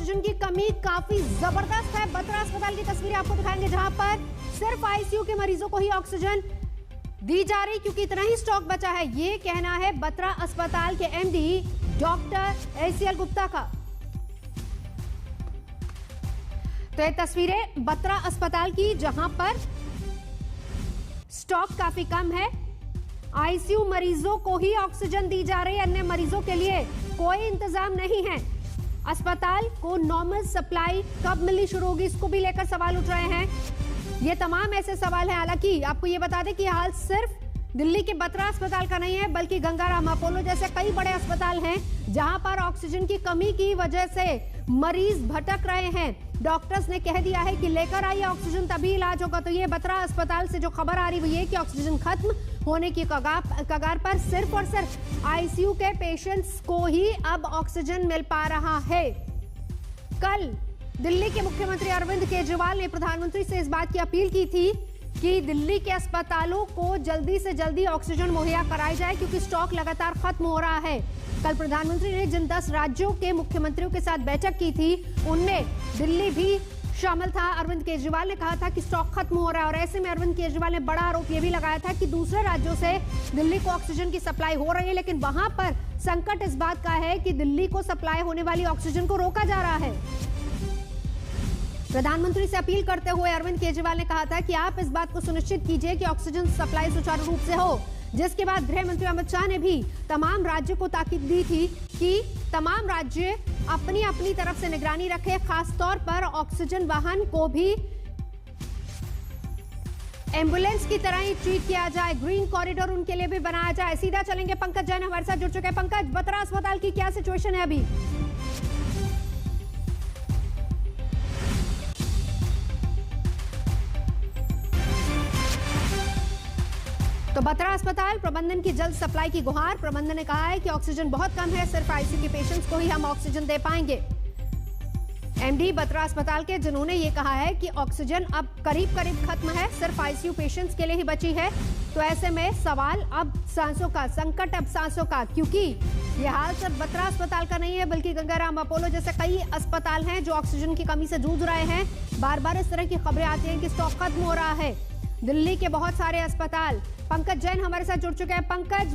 Oxygen की कमी काफी जबरदस्त है। बत्रा अस्पताल की तस्वीरें आपको दिखाएंगे, जहां पर सिर्फ आईसीयू के मरीजों को ही ऑक्सीजन दी जा रही, क्योंकि इतना ही स्टॉक बचा है। ये कहना है बत्रा अस्पताल के एमडी डॉक्टर एसीएल गुप्ता का। तो ये तस्वीरें बत्रा अस्पताल की, जहां पर स्टॉक काफी कम है। आईसीयू मरीजों को ही ऑक्सीजन दी जा रही है, अन्य मरीजों के लिए कोई इंतजाम नहीं है। अस्पताल को नॉर्मल सप्लाई कब मिलनी शुरू होगी, इसको भी लेकर सवाल उठ रहे हैं। ये तमाम ऐसे सवाल हैं। हालांकि आपको ये बता दें कि हाल सिर्फ दिल्ली के बत्रा अस्पताल का नहीं है, बल्कि गंगाराम अपोलो जैसे कई बड़े अस्पताल हैं, जहां पर ऑक्सीजन की कमी की वजह से मरीज भटक रहे हैं। डॉक्टर्स ने कह दिया है कि लेकर आइए ऑक्सीजन, तभी इलाज होगा। तो ये बत्रा अस्पताल से जो खबर आ रही हुई है कि ऑक्सीजन खत्म होने की कगार पर, सिर्फ और सिर्फ आईसीयू के पेशेंट्स को ही अब ऑक्सीजन मिल पा रहा है। कल दिल्ली के मुख्यमंत्री अरविंद केजरीवाल ने प्रधानमंत्री से इस बात की अपील की थी कि दिल्ली के अस्पतालों को जल्दी से जल्दी ऑक्सीजन मुहैया कराई जाए, क्योंकि स्टॉक लगातार खत्म हो रहा है। कल प्रधानमंत्री ने जिन 10 राज्यों के मुख्यमंत्रियों के साथ बैठक की थी, उनमें दिल्ली भी शामिल था। अरविंद केजरीवाल ने कहा था कि स्टॉक खत्म हो रहा है, और ऐसे में अरविंद केजरीवाल ने बड़ा आरोप यह भी लगाया था कि दूसरे राज्यों से दिल्ली को ऑक्सीजन की सप्लाई हो रही है, लेकिन वहां पर संकट इस बात का है कि दिल्ली को सप्लाई होने वाली ऑक्सीजन को रोका जा रहा है। प्रधानमंत्री से अपील करते हुए अरविंद केजरीवाल ने कहा था कि आप इस बात को सुनिश्चित कीजिए कि ऑक्सीजन सप्लाई सुचारू रूप से हो, जिसके बाद गृह मंत्री अमित शाह ने भी तमाम राज्यों को ताकीद दी थी कि तमाम राज्य अपनी अपनी तरफ से निगरानी रखें, खासतौर पर ऑक्सीजन वाहन को भी एम्बुलेंस की तरह ही ट्रीट किया जाए, ग्रीन कॉरिडोर उनके लिए भी बनाया जाए। सीधा चलेंगे, पंकज जैन हमारे साथ जुड़ चुके हैं। पंकज, बत्रा अस्पताल की क्या सिचुएशन है अभी? तो बत्रा अस्पताल प्रबंधन की जल्द सप्लाई की गुहार। प्रबंधन ने कहा है कि ऑक्सीजन बहुत कम है, सिर्फ आईसीयू के पेशेंट्स को ही हम ऑक्सीजन दे पाएंगे। एमडी बत्रा अस्पताल के, जिन्होंने ये कहा है कि ऑक्सीजन अब करीब करीब खत्म है, सिर्फ आईसीयू पेशेंट्स के लिए ही बची है। तो ऐसे में सवाल अब सांसों का, संकट अब सांसों का, क्योंकि ये हाल सिर्फ बत्रा अस्पताल का नहीं है, बल्कि गंगाराम अपोलो जैसे कई अस्पताल हैं जो ऑक्सीजन की कमी से जूझ रहे हैं। बार बार इस तरह की खबरें आती हैं कि स्टॉक खत्म हो रहा है। दिल्ली के बहुत सारे अस्पताल। पंकज जैन हमारे साथ जुड़ चुके हैं। पंकज,